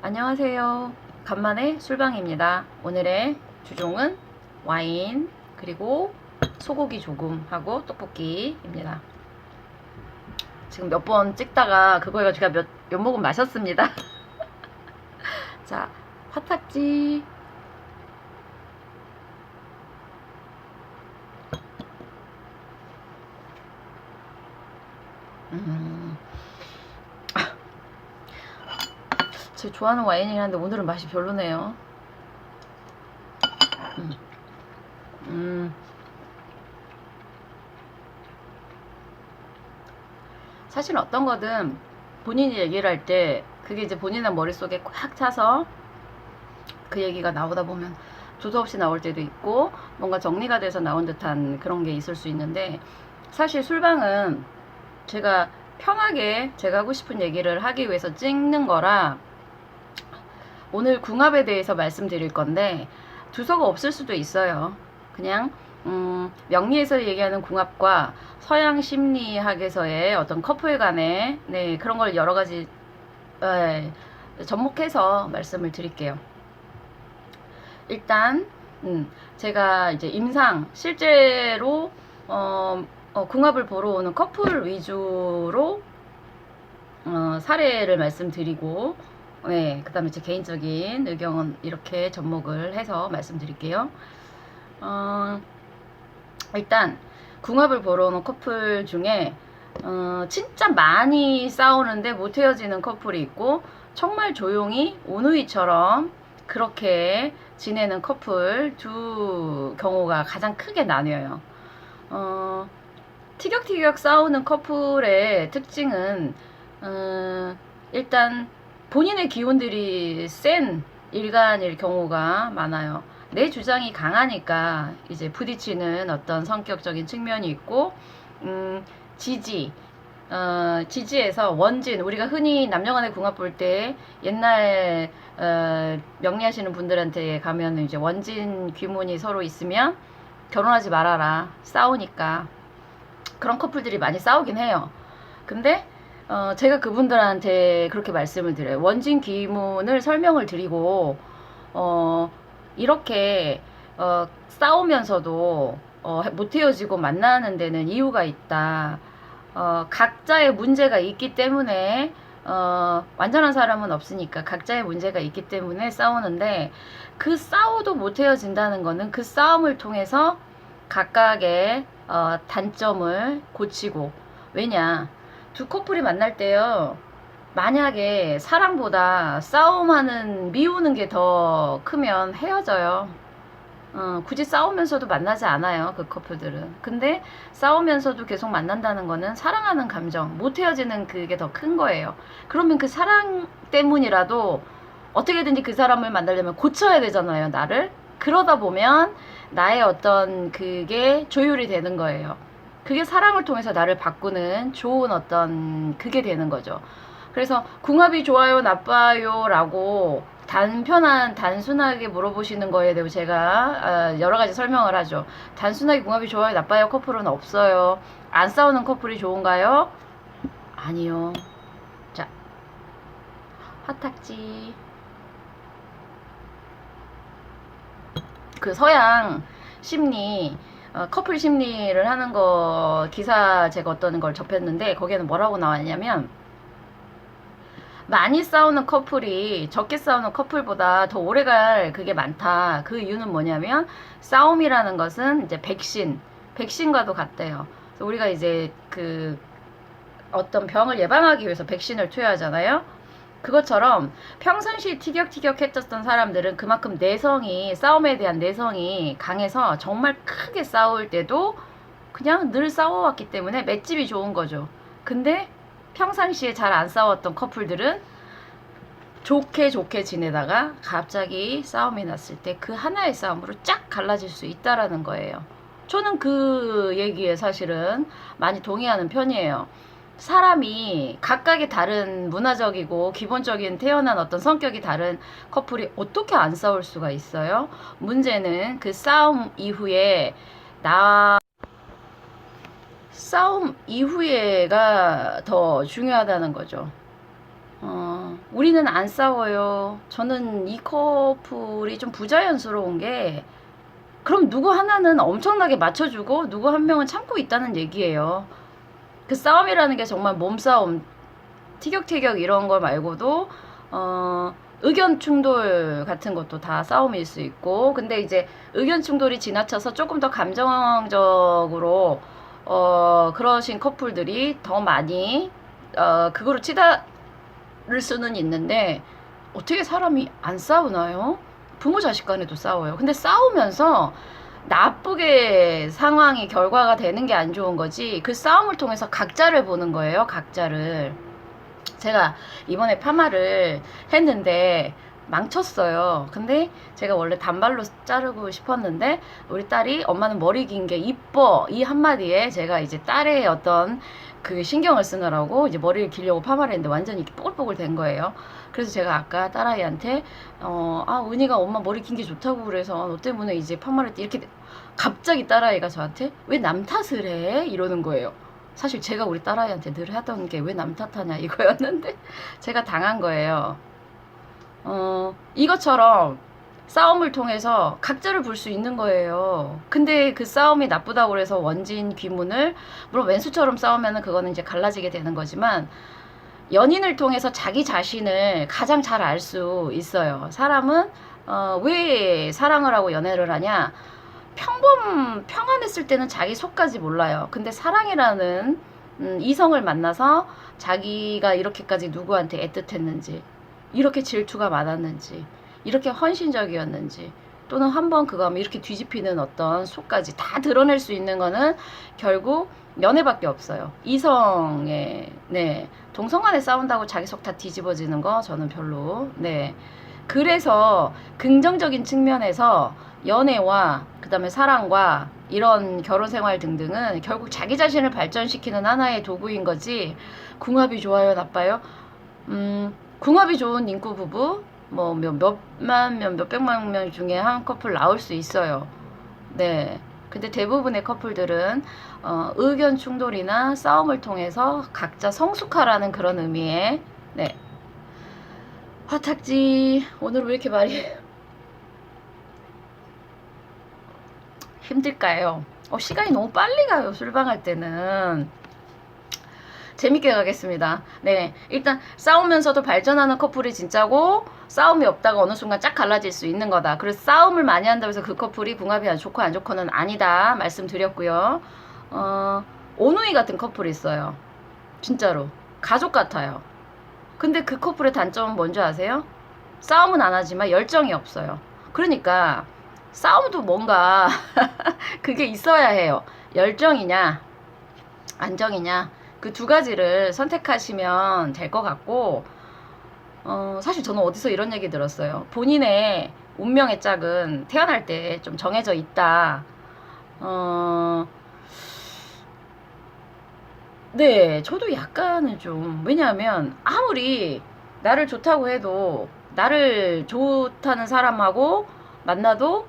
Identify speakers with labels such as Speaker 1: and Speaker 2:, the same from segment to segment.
Speaker 1: 안녕하세요. 간만에 술방입니다. 오늘의 주종은 와인 그리고 소고기 조금 하고 떡볶이입니다. 지금 몇 번 찍다가 그거 해가지고 제가 몇 모금 마셨습니다. 자, 화탁지. 음, 제 좋아하는 와인이긴 한데 오늘은 맛이 별로네요. 음, 음. 사실 어떤 거든 본인이 얘기를 할 때 그게 이제 본인의 머릿속에 꽉 차서 그 얘기가 나오다 보면 조도 없이 나올 때도 있고 뭔가 정리가 돼서 나온 듯한 그런 게 있을 수 있는데, 사실 술방은 제가 편하게 제가 하고 싶은 얘기를 하기 위해서 찍는 거라 오늘 궁합에 대해서 말씀드릴 건데 두서가 없을 수도 있어요. 그냥 명리에서 얘기하는 궁합과 서양 심리학에서의 어떤 커플 간의 그런 걸 여러 가지 접목해서 말씀을 드릴게요. 일단 제가 이제 임상 실제로 궁합을 보러 오는 커플 위주로 사례를 말씀드리고, 그 다음에 제 개인적인 의견은 이렇게 접목을 해서 말씀드릴게요. 일단 궁합을 보러 오는 커플 중에 진짜 많이 싸우는데 못 헤어지는 커플이 있고, 정말 조용히 오누이처럼 그렇게 지내는 커플 두 경우가 가장 크게 나뉘어요. 티격태격 싸우는 커플의 특징은 일단 본인의 기운들이 센 일간일 경우가 많아요. 내 주장이 강하니까 이제 부딪히는 어떤 성격적인 측면이 있고, 지지, 지지에서 원진, 우리가 흔히 남녀간의 궁합 볼 때 옛날 명리하시는 분들한테 가면 이제 원진 귀문이 서로 있으면 결혼하지 말아라, 싸우니까. 그런 커플들이 많이 싸우긴 해요. 근데 제가 그분들한테 그렇게 말씀을 드려요. 원진 귀문을 설명을 드리고 이렇게 싸우면서도 못 헤어지고 만나는 데는 이유가 있다. 각자의 문제가 있기 때문에 완전한 사람은 없으니까 각자의 문제가 있기 때문에 싸우는데, 그 싸워도 못 헤어진다는 거는 그 싸움을 통해서 각각의 단점을 고치고. 왜냐, 두 커플이 만날 때요, 만약에 사랑보다 싸움하는 미우는 게 더 크면 헤어져요. 굳이 싸우면서도 만나지 않아요, 그 커플들은. 근데 싸우면서도 계속 만난다는 거는 사랑하는 감정, 못 헤어지는 그게 더 큰 거예요. 그러면 그 사랑 때문이라도 어떻게든지 그 사람을 만나려면 고쳐야 되잖아요, 나를. 그러다 보면 나의 어떤 그게 조율이 되는 거예요. 그게 사랑을 통해서 나를 바꾸는 좋은 어떤 그게 되는 거죠. 그래서 궁합이 좋아요, 나빠요 라고 단순하게 물어보시는 거에 대해 제가 여러 가지 설명을 하죠. 단순하게 궁합이 좋아요, 나빠요 커플은 없어요. 안 싸우는 커플이 좋은가요? 아니요. 자, 화탁지. 그 서양 심리, 커플 심리를 하는 거 기사 제가 어떤 걸 접했는데, 거기에는 뭐라고 나왔냐면, 많이 싸우는 커플이 적게 싸우는 커플보다 더 오래갈 그게 많다. 그 이유는 뭐냐면, 싸움이라는 것은 이제 백신과도 같대요. 그래서 우리가 이제 그 어떤 병을 예방하기 위해서 백신을 투여하잖아요. 그것처럼 평상시 티격태격 했었던 사람들은 그만큼 내성이, 싸움에 대한 내성이 강해서 정말 크게 싸울 때도 그냥 늘 싸워왔기 때문에 맷집이 좋은 거죠. 근데 평상시에 잘 안 싸웠던 커플들은 좋게 좋게 지내다가 갑자기 싸움이 났을 때 그 하나의 싸움으로 쫙 갈라질 수 있다라는 거예요. 저는 그 얘기에 사실은 많이 동의하는 편이에요. 사람이 각각의 다른 문화적이고 기본적인 태어난 어떤 성격이 다른 커플이 어떻게 안 싸울 수가 있어요? 문제는 그 싸움 이후에가 더 중요하다는 거죠. 우리는 안 싸워요. 저는 이 커플이 좀 부자연스러운 게, 그럼 누구 하나는 엄청나게 맞춰주고 누구 한 명은 참고 있다는 얘기예요. 그 싸움이라는 게 정말 몸싸움, 티격태격 이런 걸 말고도 의견 충돌 같은 것도 다 싸움일 수 있고, 근데 이제 의견 충돌이 지나쳐서 조금 더 감정적으로 그러신 커플들이 더 많이 그거로 치달을 수는 있는데, 어떻게 사람이 안 싸우나요? 부모 자식 간에도 싸워요. 근데 싸우면서 나쁘게 상황이 결과가 되는 게 안 좋은 거지, 그 싸움을 통해서 각자를 보는 거예요. 각자를. 제가 이번에 파마를 했는데 망쳤어요. 근데 제가 원래 단발로 자르고 싶었는데 우리 딸이 엄마는 머리 긴 게 이뻐, 이 한마디에 제가 이제 딸의 어떤 그 신경을 쓰느라고 이제 머리를 길려고 파마를 했는데 완전히 이렇게 뽀글뽀글 된 거예요. 그래서 제가 아까 딸아이한테 은희가 엄마 머리 긴 게 좋다고 그래서 너 때문에 이제 파마를 했대, 이렇게 갑자기 딸아이가 저한테 왜 남 탓을 해? 이러는 거예요. 사실 제가 우리 딸아이한테 늘 하던 게 왜 남 탓하냐 이거였는데 제가 당한 거예요. 이것처럼 싸움을 통해서 각자를 볼 수 있는 거예요. 근데 그 싸움이 나쁘다고 해서 원진 귀문을, 물론 왼수처럼 싸우면은 그거는 이제 갈라지게 되는 거지만, 연인을 통해서 자기 자신을 가장 잘 알 수 있어요. 사람은 왜 사랑을 하고 연애를 하냐? 평안했을 때는 자기 속까지 몰라요. 근데 사랑이라는 이성을 만나서 자기가 이렇게까지 누구한테 애틋했는지, 이렇게 질투가 많았는지, 이렇게 헌신적이었는지, 또는 한번 그거 하면 이렇게 뒤집히는 어떤 속까지 다 드러낼 수 있는 거는 결국 연애밖에 없어요. 이성의, 네, 동성간에 싸운다고 자기 속 다 뒤집어지는 거 저는 별로, 네. 그래서 긍정적인 측면에서 연애와 그 다음에 사랑과 이런 결혼 생활 등등은 결국 자기 자신을 발전시키는 하나의 도구인 거지, 궁합이 좋아요, 나빠요? 궁합이 좋은 인구 부부 뭐 몇만 명, 몇백만 명 중에 한 커플 나올 수 있어요. 네. 근데 대부분의 커플들은 의견 충돌이나 싸움을 통해서 각자 성숙하라는 그런 의미의, 네. 화탁지 오늘 왜 이렇게 말이 힘들까요? 시간이 너무 빨리 가요. 술방할 때는. 재밌게 가겠습니다. 네, 일단 싸우면서도 발전하는 커플이 진짜고, 싸움이 없다가 어느 순간 쫙 갈라질 수 있는 거다. 그래서 싸움을 많이 한다고 해서 그 커플이 궁합이 안 좋고 안 좋고는 아니다 말씀드렸고요. 오누이 같은 커플이 있어요. 진짜로 가족 같아요. 근데 그 커플의 단점은 뭔지 아세요? 싸움은 안 하지만 열정이 없어요. 그러니까 싸움도 뭔가 그게 있어야 해요. 열정이냐 안정이냐, 그 두 가지를 선택하시면 될 것 같고, 사실 저는 어디서 이런 얘기 들었어요. 본인의 운명의 짝은 태어날 때 좀 정해져 있다. 네, 저도 약간은 좀, 왜냐하면 아무리 나를 좋다고 해도 나를 좋다는 사람하고 만나도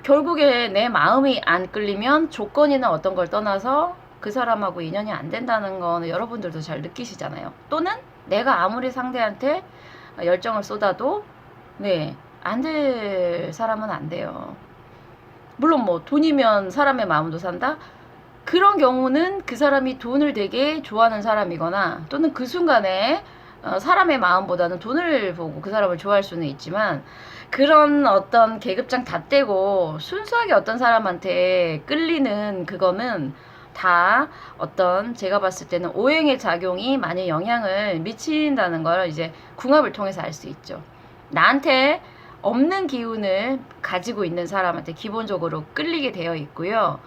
Speaker 1: 결국에 내 마음이 안 끌리면 조건이나 어떤 걸 떠나서 그 사람하고 인연이 안 된다는 거는 여러분들도 잘 느끼시잖아요. 또는 내가 아무리 상대한테 열정을 쏟아도, 네, 안 될 사람은 안 돼요. 물론 뭐 돈이면 사람의 마음도 산다? 그런 경우는 그 사람이 돈을 되게 좋아하는 사람이거나, 또는 그 순간에 사람의 마음보다는 돈을 보고 그 사람을 좋아할 수는 있지만, 그런 어떤 계급장 다 떼고 순수하게 어떤 사람한테 끌리는 그거는 다 어떤, 제가 봤을 때는 오행의 작용이 많이 영향을 미친다는 걸 이제 궁합을 통해서 알 수 있죠. 나한테 없는 기운을 가지고 있는 사람한테 기본적으로 끌리게 되어 있고요.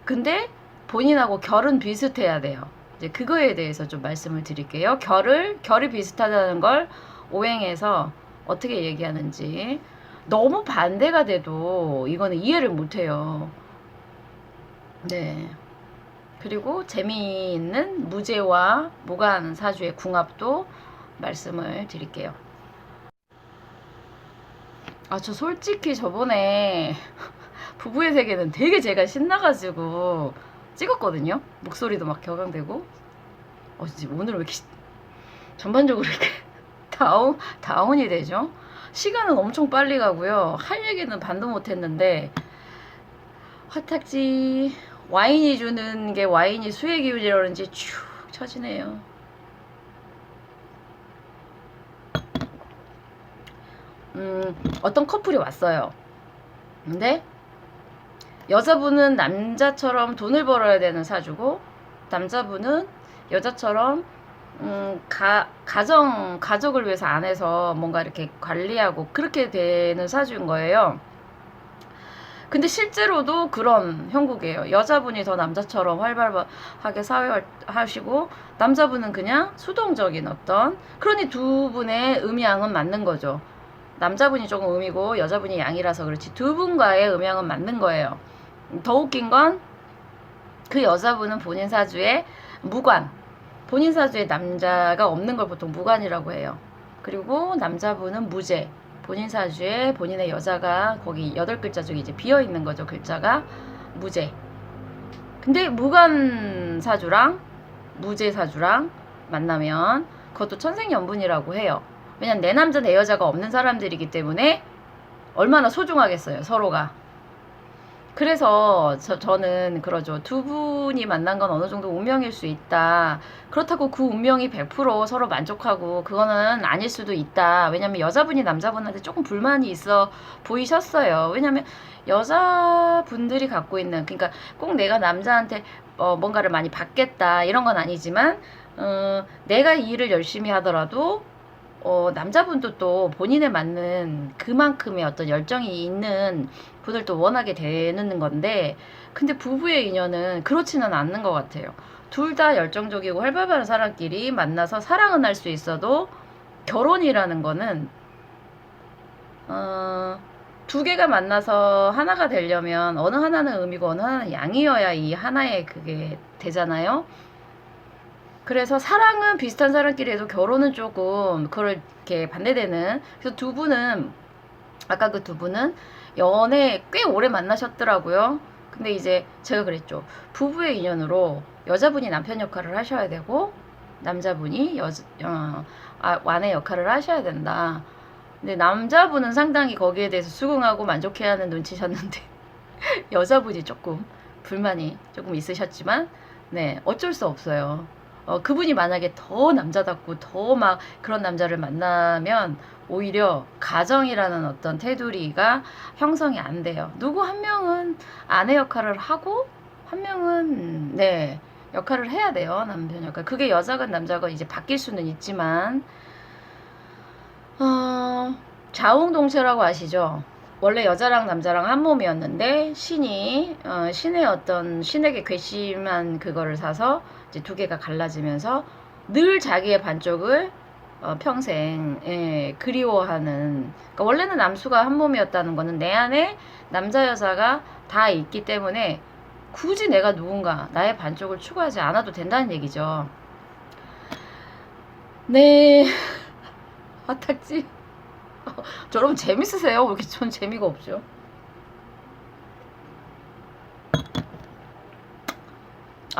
Speaker 1: 근데 본인하고 결은 비슷해야 돼요. 이제 그거에 대해서 좀 말씀을 드릴게요. 결이 비슷하다는 걸 오행에서 어떻게 얘기하는지. 너무 반대가 돼도 이거는 이해를 못해요. 네. 그리고 재미있는 무제와 무관 사주의 궁합도 말씀을 드릴게요. 저 솔직히 저번에 부부의 세계는 되게 제가 신나가지고 찍었거든요. 목소리도 막 격앙되고. 진짜 오늘 왜 이렇게 전반적으로 이렇게 다운이 되죠. 시간은 엄청 빨리 가고요. 할 얘기는 반도 못했는데 화탁지 와인이 주는 게 와인이 수의 기운이라 그런지 축 처지네요. 어떤 커플이 왔어요. 근데 여자분은 남자처럼 돈을 벌어야 되는 사주고 남자분은 여자처럼 가족을 위해서 안에서 뭔가 이렇게 관리하고 그렇게 되는 사주인 거예요. 근데 실제로도 그런 형국이에요. 여자분이 더 남자처럼 활발하게 사회하시고 남자분은 그냥 수동적인 어떤, 그러니 두 분의 음양은 맞는 거죠. 남자분이 조금 음이고 여자분이 양이라서 그렇지 두 분과의 음양은 맞는 거예요. 더 웃긴 건 그 여자분은 본인 사주에 무관, 본인 사주에 남자가 없는 걸 보통 무관이라고 해요. 그리고 남자분은 무재, 본인 사주에 본인의 여자가 거기 8글자 중에 이제 비어 있는 거죠. 글자가 무재. 근데 무관 사주랑 무재 사주랑 만나면 그것도 천생연분이라고 해요. 왜냐면 내 남자 내 여자가 없는 사람들이기 때문에 얼마나 소중하겠어요, 서로가. 그래서 저는 그러죠. 두 분이 만난 건 어느 정도 운명일 수 있다. 그렇다고 그 운명이 100% 서로 만족하고 그거는 아닐 수도 있다. 왜냐면 여자분이 남자분한테 조금 불만이 있어 보이셨어요. 왜냐면 여자분들이 갖고 있는, 그러니까 꼭 내가 남자한테 뭔가를 많이 받겠다 이런 건 아니지만 내가 이 일을 열심히 하더라도 남자분도 또 본인에 맞는 그만큼의 어떤 열정이 있는 분을 또 원하게 되는 건데, 근데 부부의 인연은 그렇지는 않는 것 같아요. 둘 다 열정적이고 활발한 사람끼리 만나서 사랑은 할 수 있어도 결혼이라는 거는 두 개가 만나서 하나가 되려면 어느 하나는 음이고 어느 하나는 양이어야 이 하나의 그게 되잖아요. 그래서 사랑은 비슷한 사람끼리 해도 결혼은 조금 그렇게 반대되는. 그래서 두 분은, 아까 그 두 분은 연애 꽤 오래 만나셨더라고요. 근데 이제 제가 그랬죠. 부부의 인연으로 여자분이 남편 역할을 하셔야 되고 남자분이 아내 역할을 하셔야 된다. 근데 남자분은 상당히 거기에 대해서 수긍하고 만족해하는 눈치셨는데 여자분이 조금 불만이 조금 있으셨지만 네, 어쩔 수 없어요. 그분이 만약에 더 남자답고 더 막 그런 남자를 만나면 오히려 가정이라는 어떤 테두리가 형성이 안 돼요. 누구 한 명은 아내 역할을 하고 한 명은 네, 역할을 해야 돼요. 남편 역할. 그게 여자건 남자건 이제 바뀔 수는 있지만 자웅동체라고 아시죠? 원래 여자랑 남자랑 한 몸이었는데 신의 어떤 신에게 괘씸한 그거를 사서 이제 두 개가 갈라지면서 늘 자기의 반쪽을 평생 그리워하는. 그러니까 원래는 남수가 한 몸이었다는 거는 내 안에 남자 여자가 다 있기 때문에 굳이 내가 누군가 나의 반쪽을 추구하지 않아도 된다는 얘기죠. 네. 화탁지. 여러분 재밌으세요? 왜 이렇게 전 재미가 없죠?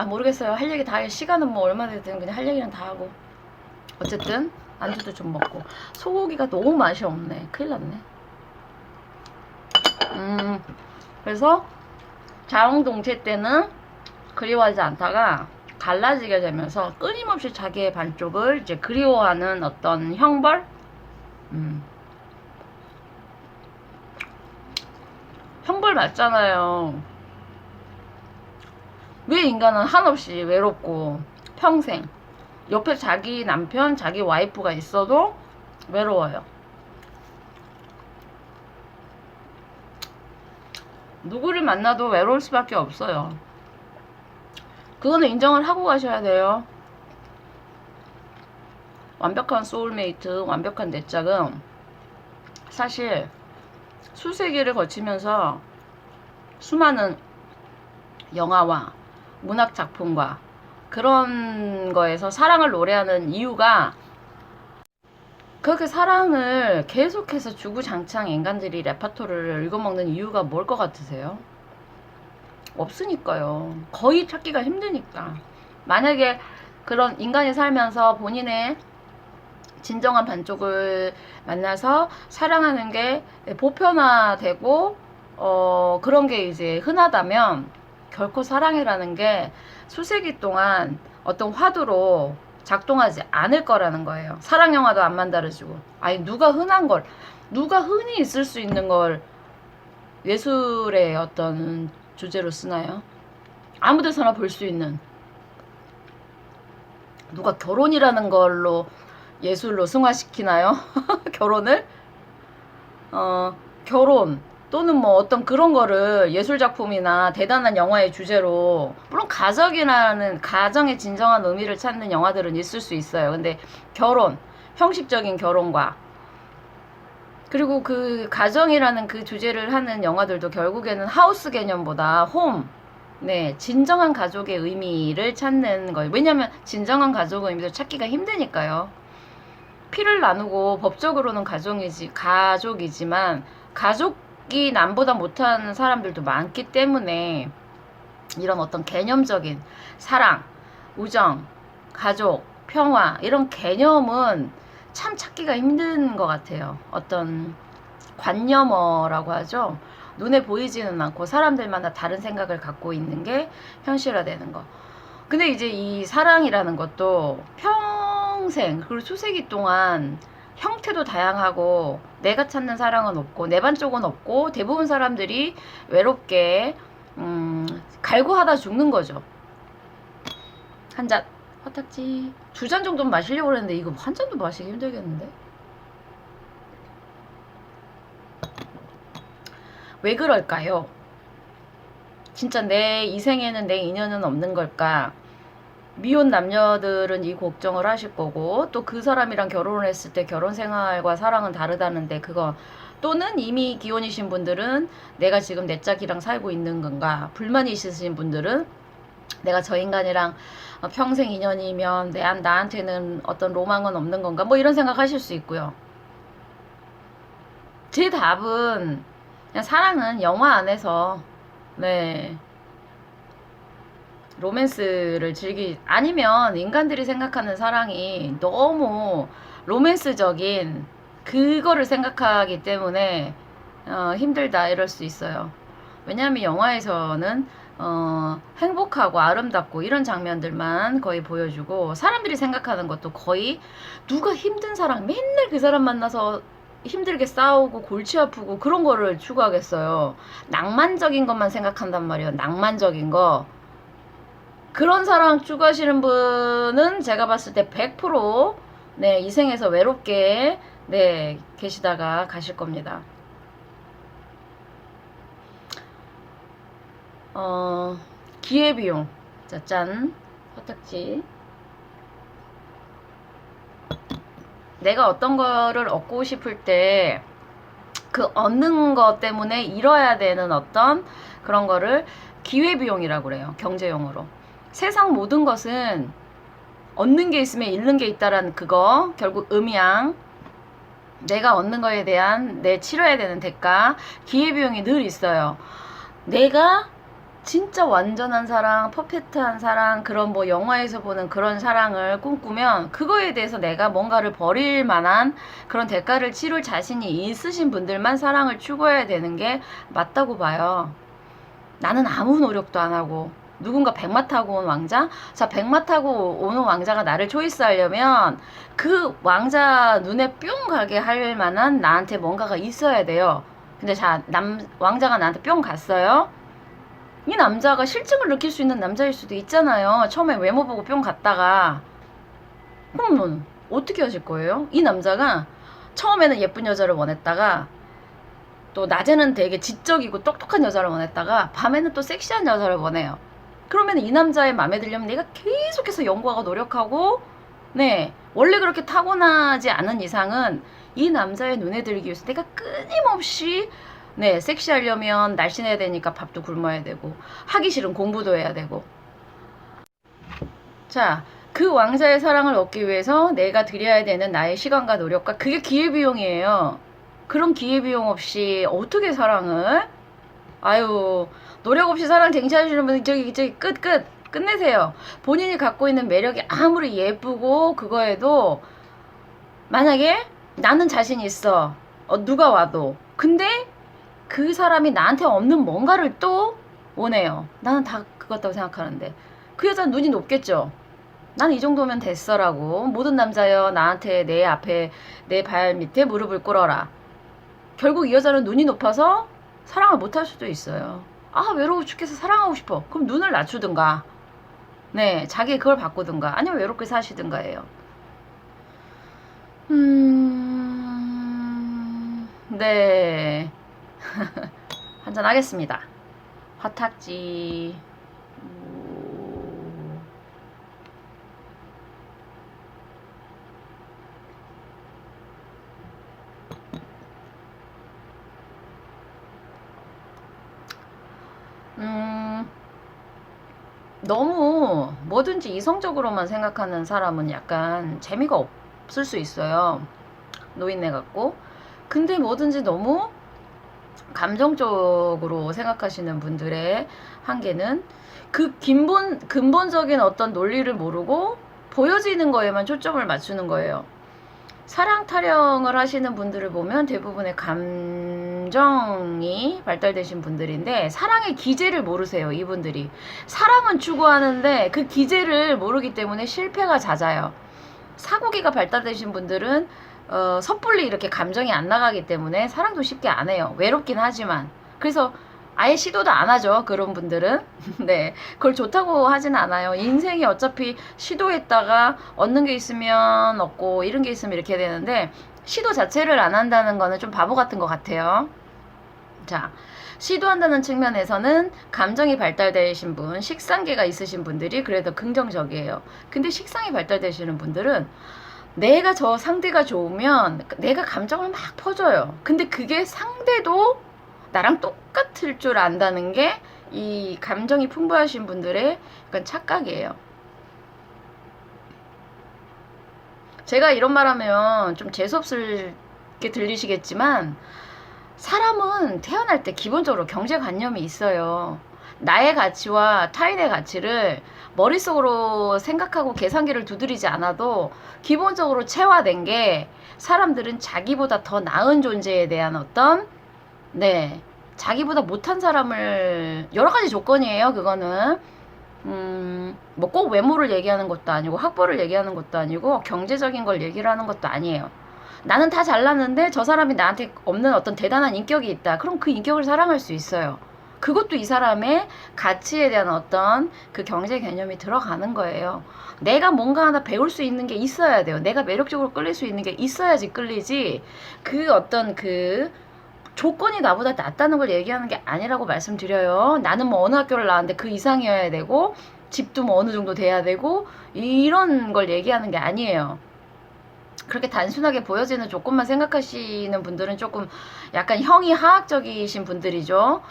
Speaker 1: 모르겠어요. 할 얘기 다 해. 시간은 뭐 얼마 되든 그냥 할 얘기는 다 하고. 어쨌든 안주도 좀 먹고. 소고기가 너무 맛이 없네. 큰일 났네. 그래서 자웅동체 때는 그리워하지 않다가 갈라지게 되면서 끊임없이 자기의 반쪽을 이제 그리워하는 어떤 형벌? 형벌 맞잖아요. 왜 인간은 한없이 외롭고 평생 옆에 자기 남편, 자기 와이프가 있어도 외로워요. 누구를 만나도 외로울 수밖에 없어요. 그거는 인정을 하고 가셔야 돼요. 완벽한 소울메이트, 완벽한 내 짝은 사실 수세기를 거치면서 수많은 영화와 문학 작품과 그런 거에서 사랑을 노래하는 이유가, 그렇게 사랑을 계속해서 주구장창 인간들이 레파토리를 읽어먹는 이유가 뭘 것 같으세요? 없으니까요. 거의 찾기가 힘드니까. 만약에 그런 인간이 살면서 본인의 진정한 반쪽을 만나서 사랑하는 게 보편화되고 그런 게 이제 흔하다면 결코 사랑이라는 게 수세기 동안 어떤 화두로 작동하지 않을 거라는 거예요. 사랑 영화도 안 만들어지고. 아니 누가 흔히 있을 수 있는 걸 예술의 어떤 주제로 쓰나요? 아무 데서나 볼 수 있는. 누가 결혼이라는 걸로 예술로 승화시키나요? 결혼을? 결혼 또는 뭐 어떤 그런 거를 예술작품이나 대단한 영화의 주제로, 물론 가정의 진정한 의미를 찾는 영화들은 있을 수 있어요. 근데 결혼, 형식적인 결혼과 그리고 그 가정이라는 그 주제를 하는 영화들도 결국에는 하우스 개념보다 진정한 가족의 의미를 찾는 거예요. 왜냐하면 진정한 가족의 의미를 찾기가 힘드니까요. 피를 나누고 법적으로는 가족이지만 가족이 남보다 못한 사람들도 많기 때문에 이런 어떤 개념적인 사랑, 우정, 가족, 평화 이런 개념은 참 찾기가 힘든 것 같아요. 어떤 관념어라고 하죠. 눈에 보이지는 않고 사람들마다 다른 생각을 갖고 있는 게 현실화되는 거. 근데 이제 이 사랑이라는 것도 평생 그리고 수세기 동안 형태도 다양하고 내가 찾는 사랑은 없고 내 반쪽은 없고 대부분 사람들이 외롭게 갈구하다 죽는 거죠. 한 잔. 화딱지. 2잔 정도는 마시려고 그랬는데 이거 한 잔도 마시기 힘들겠는데? 왜 그럴까요? 진짜 내 이 생에는 내 인연은 없는 걸까? 미혼 남녀들은 이 걱정을 하실 거고, 또 그 사람이랑 결혼을 했을 때 결혼 생활과 사랑은 다르다는데 그거, 또는 이미 기혼이신 분들은 내가 지금 내 짝이랑 살고 있는 건가, 불만이 있으신 분들은 내가 저 인간이랑 평생 인연이면 나한테는 어떤 로망은 없는 건가, 뭐 이런 생각 하실 수 있고요. 제 답은 그냥 사랑은 영화 안에서 로맨스를 아니면 인간들이 생각하는 사랑이 너무 로맨스적인 그거를 생각하기 때문에 힘들다 이럴 수 있어요. 왜냐하면 영화에서는 행복하고 아름답고 이런 장면들만 거의 보여주고, 사람들이 생각하는 것도 거의 누가 힘든 사람, 맨날 그 사람 만나서 힘들게 싸우고 골치 아프고 그런 거를 추구하겠어요. 낭만적인 것만 생각한단 말이에요. 낭만적인 거. 그런 사랑 추구하시는 분은 제가 봤을 때 100% 이 생에서 외롭게 계시다가 가실 겁니다. 기회비용. 자, 짠. 화딱지. 내가 어떤 거를 얻고 싶을 때 그 얻는 것 때문에 잃어야 되는 어떤 그런 거를 기회비용이라고 그래요. 경제용어로. 세상 모든 것은 얻는 게 있으면 잃는 게 있다라는 그거, 결국 음양, 내가 얻는 거에 대한 내 치러야 되는 대가, 기회비용이 늘 있어요. 내가 진짜 완전한 사랑, 퍼펙트한 사랑, 그런 뭐 영화에서 보는 그런 사랑을 꿈꾸면 그거에 대해서 내가 뭔가를 버릴 만한 그런 대가를 치를 자신이 있으신 분들만 사랑을 추구해야 되는 게 맞다고 봐요. 나는 아무 노력도 안 하고 누군가 백마 타고 온 왕자? 자, 백마 타고 오는 왕자가 나를 초이스하려면 그 왕자 눈에 뿅 가게 할 만한 나한테 뭔가가 있어야 돼요. 근데 왕자가 나한테 뿅 갔어요. 이 남자가 실증을 느낄 수 있는 남자일 수도 있잖아요. 처음에 외모 보고 뿅 갔다가. 그러면 어떻게 하실 거예요? 이 남자가 처음에는 예쁜 여자를 원했다가, 또 낮에는 되게 지적이고 똑똑한 여자를 원했다가 밤에는 또 섹시한 여자를 원해요. 그러면 이 남자의 마음에 들려면 내가 계속해서 연구하고 노력하고, 원래 그렇게 타고나지 않은 이상은 이 남자의 눈에 들기 위해서 내가 끊임없이 섹시하려면 날씬해야 되니까 밥도 굶어야 되고, 하기 싫은 공부도 해야 되고. 자, 그 왕자의 사랑을 얻기 위해서 내가 드려야 되는 나의 시간과 노력과, 그게 기회비용이에요. 그런 기회비용 없이 어떻게 사랑을? 아유, 노력 없이 사랑 쟁취하시는 분들 저기 끝내세요. 본인이 갖고 있는 매력이 아무리 예쁘고 그거에도 만약에 나는 자신 있어. 누가 와도. 근데 그 사람이 나한테 없는 뭔가를 또 원해요. 나는 다 그것다고 생각하는데. 그 여자는 눈이 높겠죠. 나는 이 정도면 됐어라고. 모든 남자여 나한테 내 앞에 내 발 밑에 무릎을 꿇어라. 결국 이 여자는 눈이 높아서 사랑을 못할 수도 있어요. 아, 외로워 죽겠어, 사랑하고 싶어. 그럼 눈을 낮추든가, 네, 자기 그걸 바꾸든가, 아니면 외롭게 사시든가 해요. 네. 한잔 하겠습니다. 화탁지. 너무 뭐든지 이성적으로만 생각하는 사람은 약간 재미가 없을 수 있어요. 노인네 같고. 근데 뭐든지 너무 감정적으로 생각하시는 분들의 한계는 그 근본적인 어떤 논리를 모르고 보여지는 거에만 초점을 맞추는 거예요. 사랑 타령을 하시는 분들을 보면 대부분의 감정이 발달되신 분들인데 사랑의 기제를 모르세요. 이분들이 사랑은 추구하는데 그 기제를 모르기 때문에 실패가 잦아요. 사고기가 발달되신 분들은 섣불리 이렇게 감정이 안 나가기 때문에 사랑도 쉽게 안 해요. 외롭긴 하지만. 그래서 아예 시도도 안 하죠. 그런 분들은. 네. 그걸 좋다고 하진 않아요. 인생이 어차피 시도했다가 얻는 게 있으면 얻고 이런 게 있으면 이렇게 되는데 시도 자체를 안 한다는 거는 좀 바보 같은 것 같아요. 자, 시도한다는 측면에서는 감정이 발달되신 분, 식상계가 있으신 분들이 그래도 긍정적이에요. 근데 식상이 발달되시는 분들은 내가 저 상대가 좋으면 내가 감정을 막 퍼줘요. 근데 그게 상대도 나랑 똑같을 줄 안다는 게 이 감정이 풍부하신 분들의 약간 착각이에요. 제가 이런 말 하면 좀 재수없게 들리시겠지만 사람은 태어날 때 기본적으로 경제관념이 있어요. 나의 가치와 타인의 가치를 머릿속으로 생각하고 계산기를 두드리지 않아도 기본적으로 체화된 게 사람들은 자기보다 더 나은 존재에 대한 어떤 네 자기보다 못한 사람을 여러 가지 조건이에요. 그거는 뭐 꼭 외모를 얘기하는 것도 아니고 학벌을 얘기하는 것도 아니고 경제적인 걸 얘기를 하는 것도 아니에요. 나는 다 잘났는데 저 사람이 나한테 없는 어떤 대단한 인격이 있다. 그럼 그 인격을 사랑할 수 있어요. 그것도 이 사람의 가치에 대한 어떤 그 경제 개념이 들어가는 거예요. 내가 뭔가 하나 배울 수 있는 게 있어야 돼요. 내가 매력적으로 끌릴 수 있는 게 있어야지 끌리지. 그 어떤 그 조건이 나보다 낫다는 걸 얘기하는 게 아니라고 말씀드려요. 나는 뭐 어느 학교를 나왔는데 그 이상이어야 되고 집도 뭐 어느 정도 돼야 되고 이런 걸 얘기하는 게 아니에요. 그렇게 단순하게 보여지는 조건만 생각하시는 분들은 조금 약간 형이 하학적이신 분들이죠.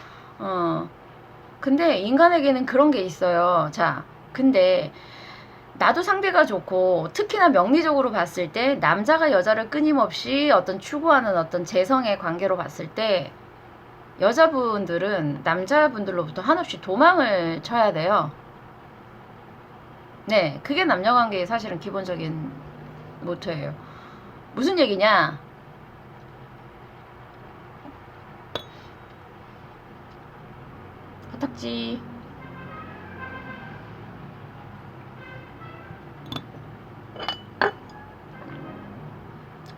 Speaker 1: 근데 인간에게는 그런 게 있어요. 자, 근데 나도 상대가 좋고 특히나 명리적으로 봤을 때 남자가 여자를 끊임없이 어떤 추구하는 어떤 재성의 관계로 봤을 때 여자분들은 남자분들로부터 한없이 도망을 쳐야 돼요. 네, 그게 남녀관계의 사실은 기본적인 모토예요. 무슨 얘기냐? 화탁지.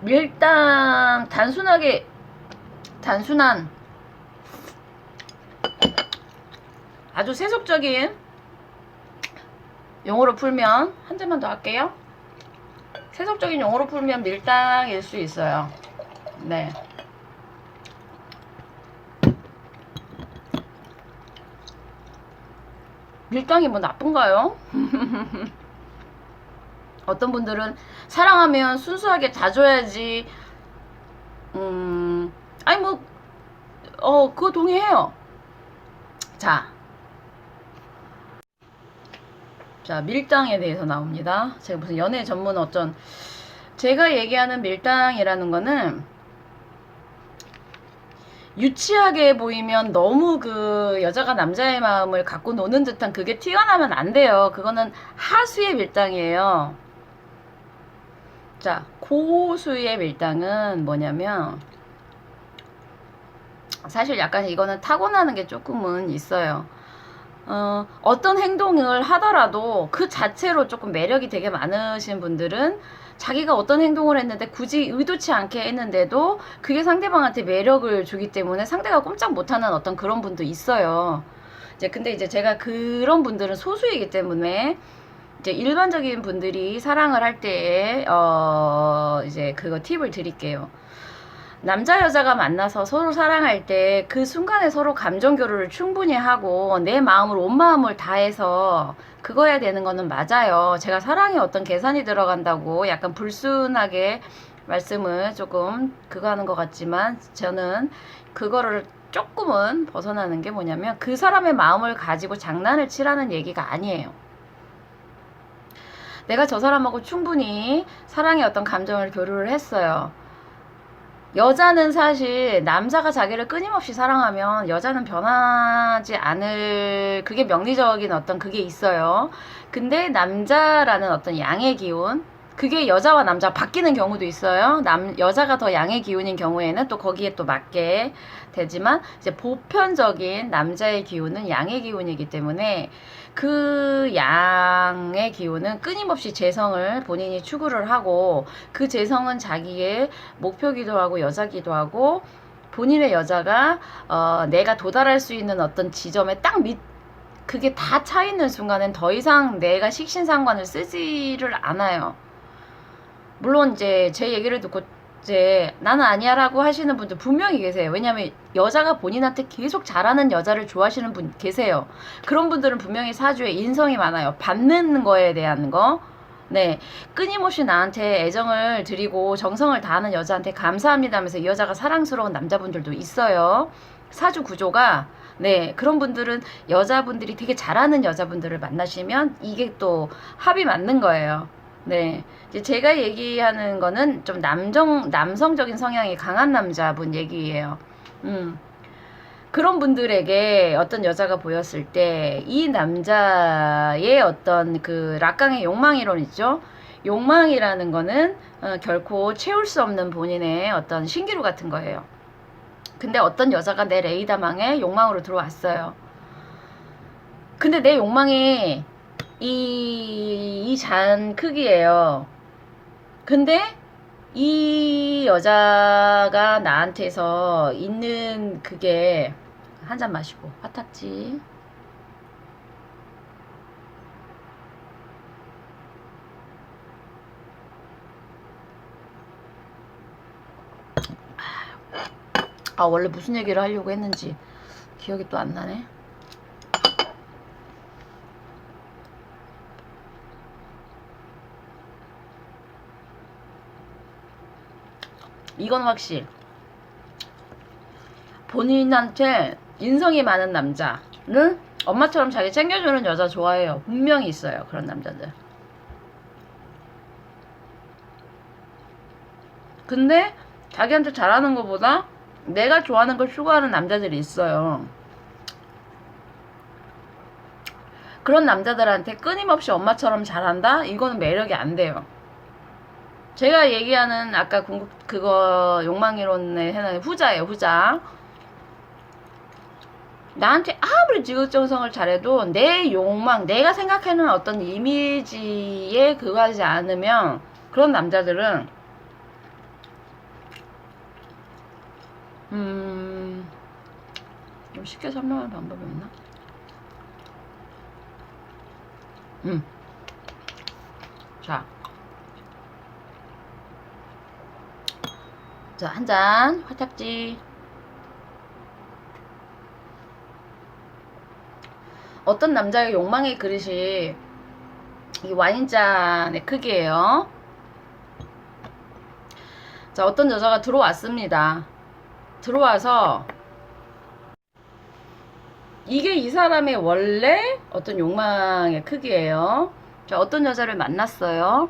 Speaker 1: 밀당 단순한 아주 세속적인 용어로 풀면 한 대만 더 할게요. 세속적인 용어로 풀면 밀당일 수 있어요. 네. 밀당이 뭐 나쁜가요? 어떤 분들은 사랑하면 순수하게 다 줘야지. 아니 뭐 그거 동의해요. 자, 밀당에 대해서 나옵니다. 제가 무슨 연애 전문 어쩐 제가 얘기하는 밀당이라는 거는 유치하게 보이면 너무 그 여자가 남자의 마음을 갖고 노는 듯한 그게 튀어나오면 안 돼요. 그거는 하수의 밀당이에요. 자, 고수의 밀당은 뭐냐면, 사실 약간 이거는 타고나는 게 조금은 있어요. 어떤 행동을 하더라도 그 자체로 조금 매력이 되게 많으신 분들은 자기가 어떤 행동을 했는데 굳이 의도치 않게 했는데도 그게 상대방한테 매력을 주기 때문에 상대가 꼼짝 못하는 어떤 그런 분도 있어요. 근데 이제 제가 그런 분들은 소수이기 때문에 이제 일반적인 분들이 사랑을 할 때에 이제 그거 팁을 드릴게요. 남자 여자가 만나서 서로 사랑할 때 그 순간에 서로 감정 교류를 충분히 하고 내 마음을 온 마음을 다해서 그거야 되는 거는 맞아요. 제가 사랑에 어떤 계산이 들어간다고 약간 불순하게 말씀을 조금 그거 하는 것 같지만 저는 그거를 조금은 벗어나는 게 뭐냐면 그 사람의 마음을 가지고 장난을 치라는 얘기가 아니에요. 내가 저 사람하고 충분히 사랑의 어떤 감정을 교류를 했어요. 여자는 사실 남자가 자기를 끊임없이 사랑하면 여자는 변하지 않을 그게 명리적인 어떤 그게 있어요. 근데 남자라는 어떤 양의 기운 그게 여자와 남자 바뀌는 경우도 있어요. 여자가 더 양의 기운인 경우에는 또 거기에 또 맞게 되지만 이제 보편적인 남자의 기운은 양의 기운이기 때문에 그 양의 기운은 끊임없이 재성을 본인이 추구를 하고 그 재성은 자기의 목표기도 하고 여자기도 하고 본인의 여자가 내가 도달할 수 있는 어떤 지점에 딱 그게 다 차 있는 순간엔 더 이상 내가 식신상관을 쓰지를 않아요. 물론 이제 제 얘기를 듣고 이제 나는 아니야라고 하시는 분들 분명히 계세요. 왜냐면 여자가 본인한테 계속 잘하는 여자를 좋아하시는 분 계세요. 그런 분들은 분명히 사주에 인성이 많아요. 받는 거에 대한 거. 네. 끊임없이 나한테 애정을 드리고 정성을 다하는 여자한테 감사합니다 하면서 이 여자가 사랑스러운 남자분들도 있어요. 사주 구조가 네, 그런 분들은 여자분들이 되게 잘하는 여자분들을 만나시면 이게 또 합이 맞는 거예요. 네. 이제 제가 얘기하는 거는 좀 남성적인 성향이 강한 남자분 얘기예요. 그런 분들에게 어떤 여자가 보였을 때 이 남자의 어떤 그 락강의 욕망이론 있죠? 욕망이라는 거는 결코 채울 수 없는 본인의 어떤 신기루 같은 거예요. 근데 어떤 여자가 내 레이더망에 욕망으로 들어왔어요. 근데 내 욕망이 이 잔 크기예요. 근데 이 여자가 나한테서 있는 그게 한 잔 마시고 화탁지. 아 원래 무슨 얘기를 하려고 했는지 기억이 또 안 나네. 이건 확실. 본인한테 인성이 많은 남자는 엄마처럼 자기 챙겨주는 여자 좋아해요. 분명히 있어요. 그런 남자들. 근데 자기한테 잘하는 것보다 내가 좋아하는 걸 추구하는 남자들이 있어요. 그런 남자들한테 끊임없이 엄마처럼 잘한다? 이거는 매력이 안 돼요. 제가 얘기하는 아까 그거 욕망이론에 해당하는 후자예요. 후자. 나한테 아무리 지극정성을 잘해도 내 욕망, 내가 생각하는 어떤 이미지에 그거 하지 않으면 그런 남자들은 좀 쉽게 설명하는 방법이 없나? 자, 한 잔 화탁지. 어떤 남자의 욕망의 그릇이 이 와인잔의 크기예요. 자, 어떤 여자가 들어왔습니다. 들어와서 이게 이 사람의 원래 어떤 욕망의 크기예요. 자, 어떤 여자를 만났어요.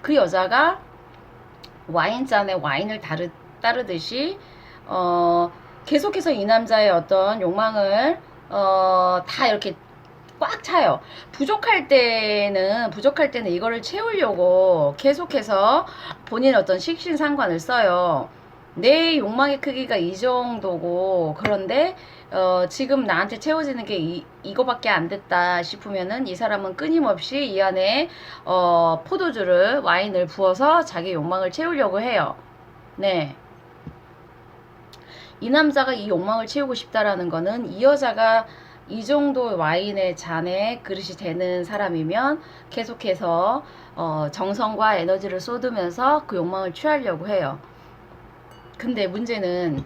Speaker 1: 그 여자가 와인잔에 와인을 따르듯이 계속해서 이 남자의 어떤 욕망을 다 이렇게 꽉 차요. 부족할 때는 이거를 채우려고 계속해서 본인의 어떤 식신상관을 써요. 내 욕망의 크기가 이 정도고, 그런데 지금 나한테 채워지는 게 이거밖에 안 됐다 싶으면은 이 사람은 끊임없이 이 안에 포도주를, 와인을 부어서 자기 욕망을 채우려고 해요. 네. 이 남자가 이 욕망을 채우고 싶다라는 거는 이 여자가 이 정도 와인의 잔에 그릇이 되는 사람이면 계속해서 정성과 에너지를 쏟으면서 그 욕망을 취하려고 해요. 근데 문제는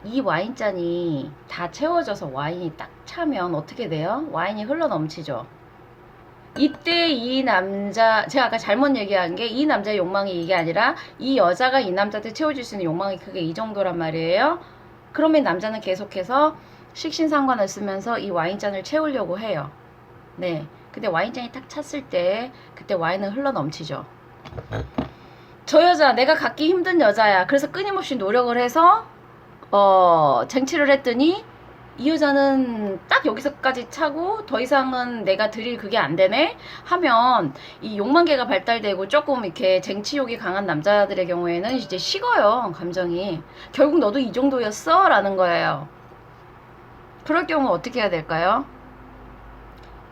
Speaker 1: 이 와인잔이 다 채워져서 와인이 딱 차면 어떻게 돼요? 와인이 흘러 넘치죠. 이때 이 남자, 제가 아까 잘못 얘기한 게 이 남자의 욕망이 이게 아니라 이 여자가 이 남자한테 채워줄 수 있는 욕망이 그게 이 정도란 말이에요. 그러면 남자는 계속해서 식신상관을 쓰면서 이 와인잔을 채우려고 해요. 네. 근데 와인잔이 딱 찼을 때 그때 와인은 흘러 넘치죠. 저 여자 내가 갖기 힘든 여자야. 그래서 끊임없이 노력을 해서 쟁취를 했더니 이 여자는 딱 여기서까지 차고 더 이상은 내가 드릴 그게 안 되네 하면 이 욕망계가 발달되고 조금 이렇게 쟁취욕이 강한 남자들의 경우에는 이제 식어요. 감정이. 결국 너도 이 정도였어? 라는 거예요. 그럴 경우 어떻게 해야 될까요?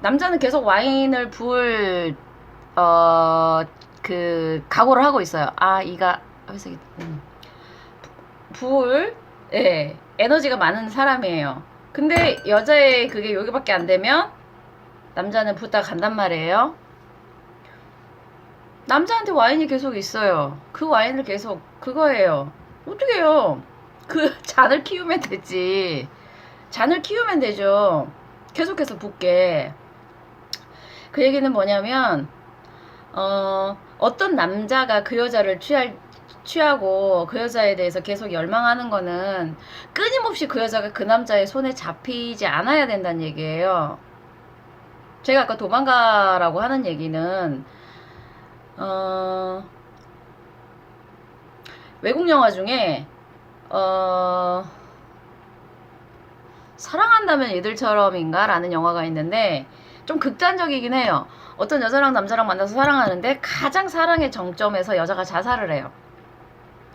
Speaker 1: 남자는 계속 와인을 부을 각오를 하고 있어요. 이가 부을 예, 에너지가 많은 사람이에요. 근데 여자의 그게 여기밖에 안 되면 남자는 붓다 간단 말이에요. 남자한테 와인이 계속 있어요. 그 와인을 계속 그거예요. 어떻게 해요? 그 잔을 키우면 되지. 잔을 키우면 되죠. 계속해서 붓게. 그 얘기는 뭐냐면 어떤 남자가 그 여자를 취하고 그 여자에 대해서 계속 열망하는 거는 끊임없이 그 여자가 그 남자의 손에 잡히지 않아야 된다는 얘기예요. 제가 아까 도망가라고 하는 얘기는 외국 영화 중에 사랑한다면 얘들처럼인가 라는 영화가 있는데 좀 극단적이긴 해요. 어떤 여자랑 남자랑 만나서 사랑하는데 가장 사랑의 정점에서 여자가 자살을 해요.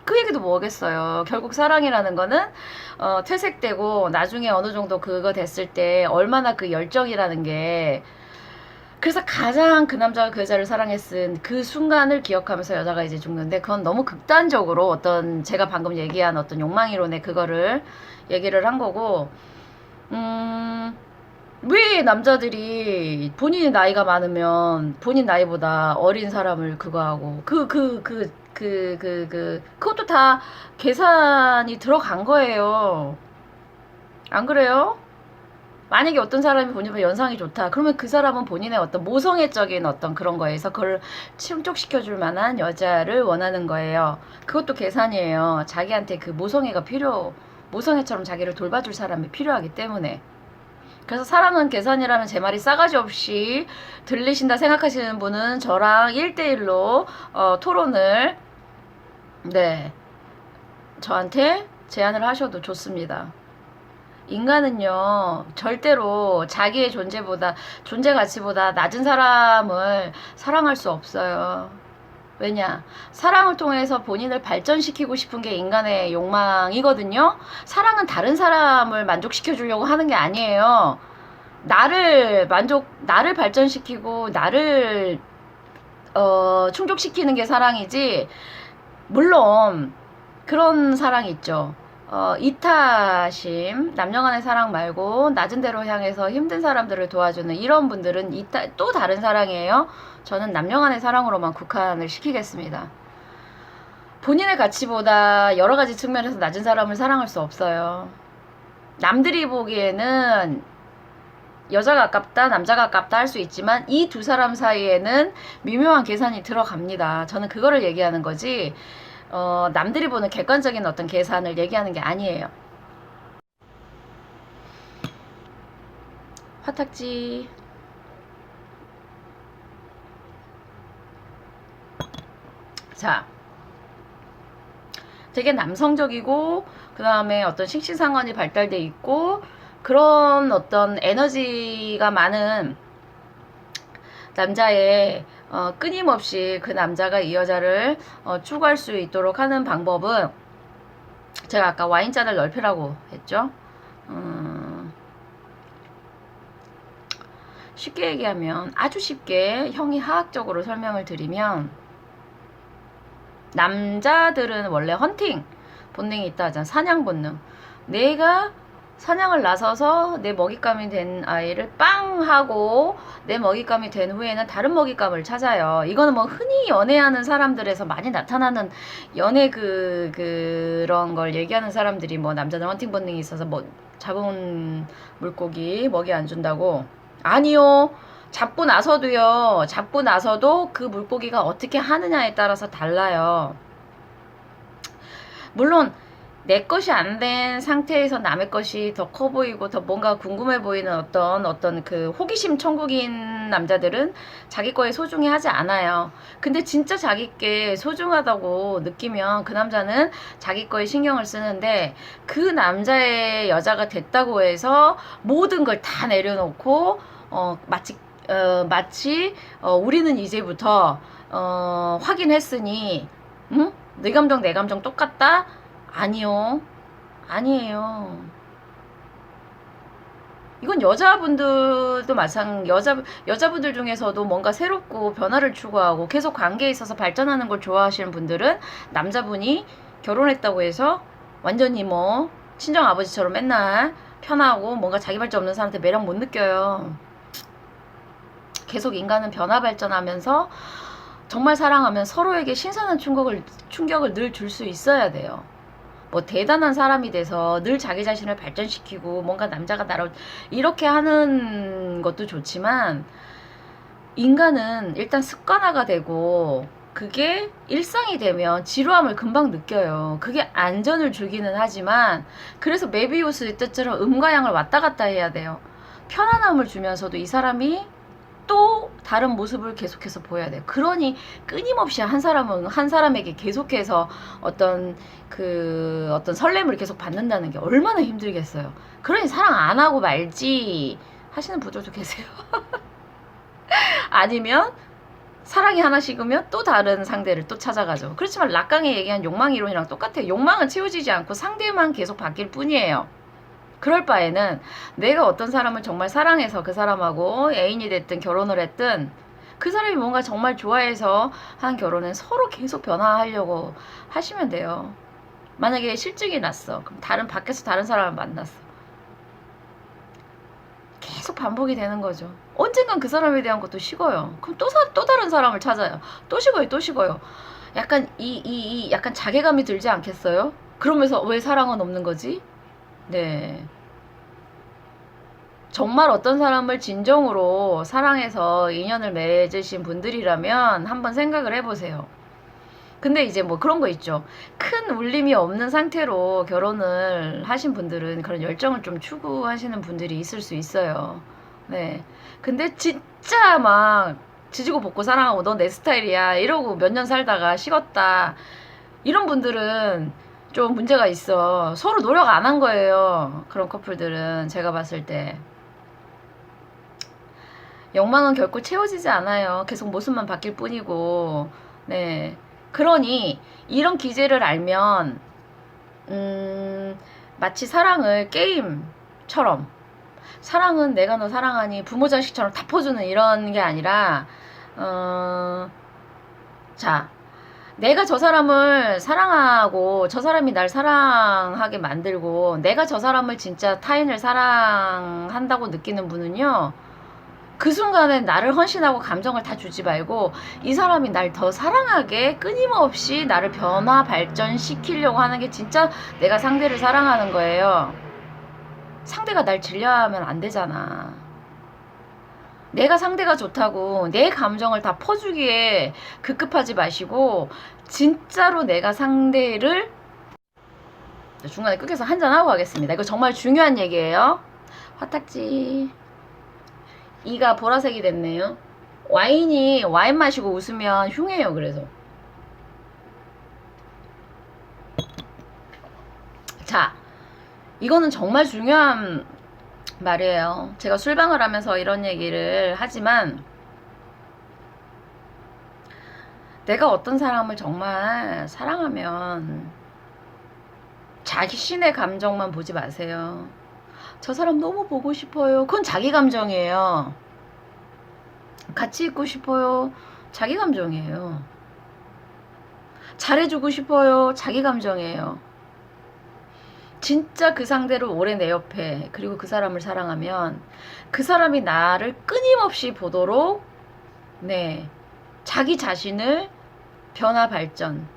Speaker 1: 그 얘기도 뭐겠어요. 결국 사랑이라는 거는 퇴색되고 나중에 어느 정도 그거 됐을 때 얼마나 그 열정이라는 게, 그래서 가장 그 남자가 그 여자를 사랑했은 그 순간을 기억하면서 여자가 이제 죽는데, 그건 너무 극단적으로 어떤 제가 방금 얘기한 어떤 욕망이론의 그거를 얘기를 한 거고, 왜 남자들이 본인이 나이가 많으면 본인 나이보다 어린 사람을 그거 하고 그것도 다 계산이 들어간 거예요. 안 그래요? 만약에 어떤 사람이 본인보다 연상이 좋다. 그러면 그 사람은 본인의 어떤 모성애적인 어떤 그런 거에서 그걸 충족시켜줄 만한 여자를 원하는 거예요. 그것도 계산이에요. 자기한테 그 모성애처럼 자기를 돌봐줄 사람이 필요하기 때문에. 그래서 사랑은 계산이라는 제 말이 싸가지 없이 들리신다 생각하시는 분은 저랑 1대1로 토론을 저한테 제안을 하셔도 좋습니다. 인간은요 절대로 자기의 존재 가치보다 낮은 사람을 사랑할 수 없어요. 왜냐? 사랑을 통해서 본인을 발전시키고 싶은 게 인간의 욕망이거든요. 사랑은 다른 사람을 만족시켜 주려고 하는 게 아니에요. 나를 발전시키고 나를 충족시키는 게 사랑이지. 물론 그런 사랑이 있죠. 이타심, 남녀간의 사랑 말고 낮은 데로 향해서 힘든 사람들을 도와주는 이런 분들은 또 다른 사랑이에요. 저는 남녀간의 사랑으로만 국한을 시키겠습니다. 본인의 가치보다 여러 가지 측면에서 낮은 사람을 사랑할 수 없어요. 남들이 보기에는 여자가 아깝다, 남자가 아깝다 할 수 있지만 이 두 사람 사이에는 미묘한 계산이 들어갑니다. 저는 그거를 얘기하는 거지 남들이 보는 객관적인 어떤 계산을 얘기하는 게 아니에요. 화탁지. 자, 되게 남성적이고 그 다음에 어떤 식신상관이 발달돼 있고 그런 어떤 에너지가 많은 남자의 끊임없이 그 남자가 이 여자를 추구할 수 있도록 하는 방법은 제가 아까 와인잔을 넓히라고 했죠. 쉽게 얘기하면 아주 쉽게 형이 화학적으로 설명을 드리면 남자들은 원래 헌팅 본능이 있다 하잖아. 사냥 본능. 내가 사냥을 나서서 내 먹잇감이 된 아이를 빵 하고 내 먹잇감이 된 후에는 다른 먹잇감을 찾아요. 이거는 뭐 흔히 연애하는 사람들에서 많이 나타나는 연애 그런 걸 얘기하는 사람들이 뭐 남자는 헌팅 본능이 있어서 뭐 잡은 물고기 먹이 안 준다고. 아니요. 잡고 나서도 그 물고기가 어떻게 하느냐에 따라서 달라요. 물론 내 것이 안 된 상태에서 남의 것이 더 커 보이고 더 뭔가 궁금해 보이는 어떤 그 호기심 천국인 남자들은 자기 거에 소중히 하지 않아요. 근데 진짜 자기 게 소중하다고 느끼면 그 남자는 자기 거에 신경을 쓰는데 그 남자의 여자가 됐다고 해서 모든 걸 다 내려놓고 마치 우리는 이제부터 확인했으니 응? 네 감정 내 감정 똑같다? 아니요. 아니에요. 이건 여자분들도 여자분들 중에서도 뭔가 새롭고 변화를 추구하고 계속 관계에 있어서 발전하는 걸 좋아하시는 분들은 남자분이 결혼했다고 해서 완전히 뭐 친정 아버지처럼 맨날 편하고 뭔가 자기 발전 없는 사람한테 매력 못 느껴요. 계속 인간은 변화 발전하면서 정말 사랑하면 서로에게 신선한 충격을 늘 줄 수 있어야 돼요. 뭐 대단한 사람이 돼서 늘 자기 자신을 발전시키고 뭔가 남자가 나를 이렇게 하는 것도 좋지만 인간은 일단 습관화가 되고 그게 일상이 되면 지루함을 금방 느껴요. 그게 안전을 주기는 하지만 그래서 메비우스의 뜻처럼 음과 양을 왔다 갔다 해야 돼요. 편안함을 주면서도 이 사람이 또 다른 모습을 계속해서 보여야 돼요. 그러니 끊임없이 한 사람에게 계속해서 어떤 설렘을 계속 받는다는 게 얼마나 힘들겠어요. 그러니 사랑 안 하고 말지 하시는 분들도 계세요. 아니면 사랑이 하나 식으면 또 다른 상대를 또 찾아가죠. 그렇지만 락강이 얘기한 욕망 이론이랑 똑같아요. 욕망은 채워지지 않고 상대만 계속 바뀔 뿐이에요. 그럴 바에는 내가 어떤 사람을 정말 사랑해서 그 사람하고 애인이 됐든 결혼을 했든 그 사람이 뭔가 정말 좋아해서 한 결혼은 서로 계속 변화하려고 하시면 돼요. 만약에 실증이 났어. 그럼 밖에서 다른 사람을 만났어. 계속 반복이 되는 거죠. 언젠간 그 사람에 대한 것도 식어요. 그럼 또 다른 사람을 찾아요. 또 식어요. 약간 약간 자괴감이 들지 않겠어요? 그러면서 왜 사랑은 없는 거지? 네. 정말 어떤 사람을 진정으로 사랑해서 인연을 맺으신 분들이라면 한번 생각을 해보세요. 근데 이제 뭐 그런 거 있죠. 큰 울림이 없는 상태로 결혼을 하신 분들은 그런 열정을 좀 추구하시는 분들이 있을 수 있어요. 네. 근데 진짜 막 지지고 볶고 사랑하고 너 내 스타일이야 이러고 몇 년 살다가 식었다. 이런 분들은 좀 문제가 있어. 서로 노력 안 한 거예요. 그런 커플들은 제가 봤을 때. 욕망은 결코 채워지지 않아요. 계속 모습만 바뀔 뿐이고. 네. 그러니 이런 기제를 알면 마치 사랑을 게임처럼 사랑은 내가 너 사랑하니 부모 자식처럼 다 퍼주는 이런 게 아니라 자 내가 저 사람을 사랑하고 저 사람이 날 사랑하게 만들고 내가 저 사람을 진짜 타인을 사랑한다고 느끼는 분은요 그 순간에 나를 헌신하고 감정을 다 주지 말고 이 사람이 날 더 사랑하게 끊임없이 나를 변화 발전시키려고 하는 게 진짜 내가 상대를 사랑하는 거예요. 상대가 날 질려하면 안 되잖아. 내가 상대가 좋다고 내 감정을 다 퍼주기에 급급하지 마시고 진짜로 내가 상대를 중간에 끊겨서 한잔하고 가겠습니다. 이거 정말 중요한 얘기예요. 화딱지 이가 보라색이 됐네요. 와인 마시고 웃으면 흉해요. 그래서 자 이거는 정말 중요한 말이에요. 제가 술방을 하면서 이런 얘기를 하지만 내가 어떤 사람을 정말 사랑하면 자기 신의 감정만 보지 마세요. 저 사람 너무 보고 싶어요. 그건 자기 감정이에요. 같이 있고 싶어요. 자기 감정이에요. 잘해주고 싶어요. 자기 감정이에요. 진짜 그 상대를 오래 내 옆에, 그리고 그 사람을 사랑하면 그 사람이 나를 끊임없이 보도록, 네, 자기 자신을 변화 발전,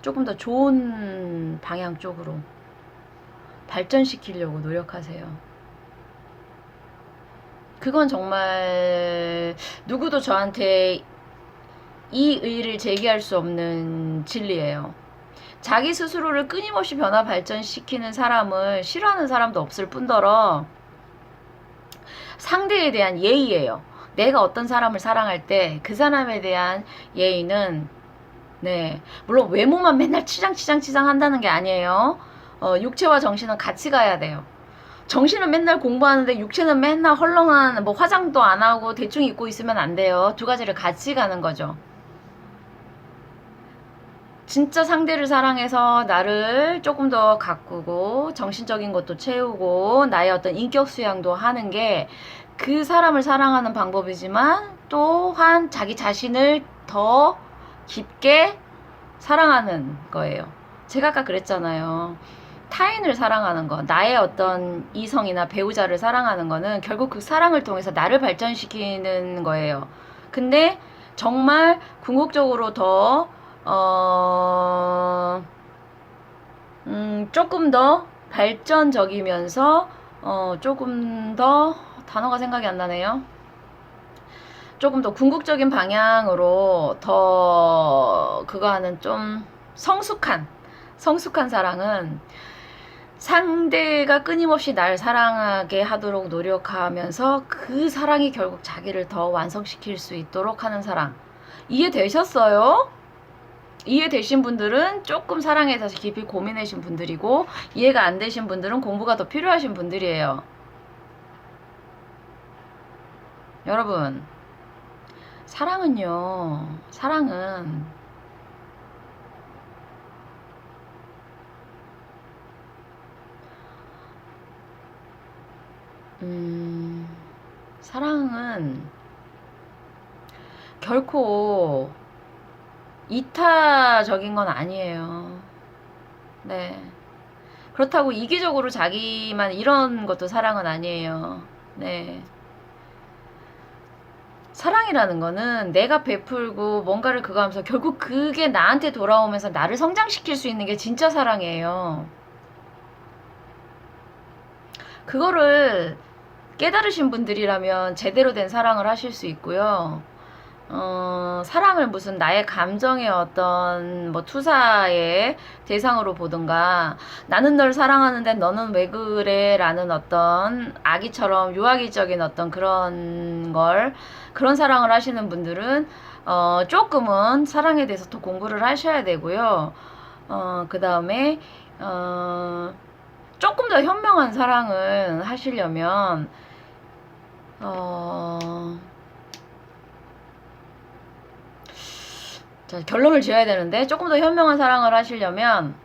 Speaker 1: 조금 더 좋은 방향 쪽으로 발전시키려고 노력하세요. 그건 정말 누구도 저한테 이 의의를 제기할 수 없는 진리예요. 자기 스스로를 끊임없이 변화 발전시키는 사람을 싫어하는 사람도 없을 뿐더러 상대에 대한 예의예요. 내가 어떤 사람을 사랑할 때 그 사람에 대한 예의는, 네, 물론 외모만 맨날 치장 한다는 게 아니에요. 육체와 정신은 같이 가야 돼요. 정신은 맨날 공부하는데 육체는 맨날 헐렁한, 뭐 화장도 안 하고 대충 입고 있으면 안 돼요. 두 가지를 같이 가는 거죠. 진짜 상대를 사랑해서 나를 조금 더 가꾸고 정신적인 것도 채우고 나의 어떤 인격 수양도 하는 게 그 사람을 사랑하는 방법이지만, 또한 자기 자신을 더 깊게 사랑하는 거예요. 제가 아까 그랬잖아요. 타인을 사랑하는 거, 나의 어떤 이성이나 배우자를 사랑하는 거는 결국 그 사랑을 통해서 나를 발전시키는 거예요. 근데 정말 궁극적으로 더 조금 더 발전적이면서 조금 더, 단어가 생각이 안 나네요. 조금 더 궁극적인 방향으로 더 그거 하는 좀 성숙한 사랑은 상대가 끊임없이 날 사랑하게 하도록 노력하면서 그 사랑이 결국 자기를 더 완성시킬 수 있도록 하는 사랑. 이해되셨어요? 이해되신 분들은 조금 사랑에 대해서 깊이 고민하신 분들이고, 이해가 안 되신 분들은 공부가 더 필요하신 분들이에요. 여러분, 사랑은요, 사랑은 사랑은 결코 이타적인 건 아니에요. 네. 그렇다고 이기적으로 자기만 이런 것도 사랑은 아니에요. 네. 사랑이라는 거는 내가 베풀고 뭔가를 그거 하면서 결국 그게 나한테 돌아오면서 나를 성장시킬 수 있는 게 진짜 사랑이에요. 그거를 깨달으신 분들이라면 제대로 된 사랑을 하실 수 있고요. 사랑을 무슨 나의 감정의 어떤 뭐 투사의 대상으로 보든가, 나는 널 사랑하는데 너는 왜 그래 라는 어떤 아기처럼 유아기적인 어떤 그런 사랑을 하시는 분들은 조금은 사랑에 대해서 더 공부를 하셔야 되고요. 그 다음에 조금 더 현명한 사랑을 하시려면 자, 결론을 지어야 되는데, 조금 더 현명한 사랑을 하시려면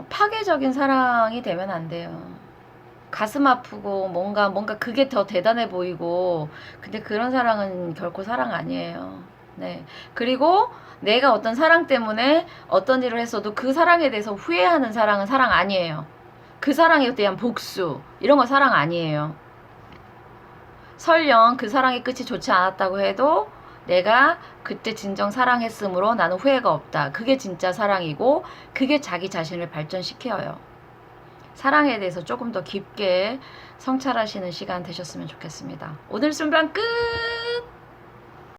Speaker 1: 파괴적인 사랑이 되면 안 돼요. 가슴 아프고 뭔가 그게 더 대단해 보이고, 근데 그런 사랑은 결코 사랑 아니에요. 네. 그리고 내가 어떤 사랑 때문에 어떤 일을 했어도 그 사랑에 대해서 후회하는 사랑은 사랑 아니에요. 그 사랑에 대한 복수, 이런 거 사랑 아니에요. 설령 그 사랑의 끝이 좋지 않았다고 해도 내가 그때 진정 사랑했으므로 나는 후회가 없다. 그게 진짜 사랑이고, 그게 자기 자신을 발전시켜요. 사랑에 대해서 조금 더 깊게 성찰하시는 시간 되셨으면 좋겠습니다. 오늘 순방 끝!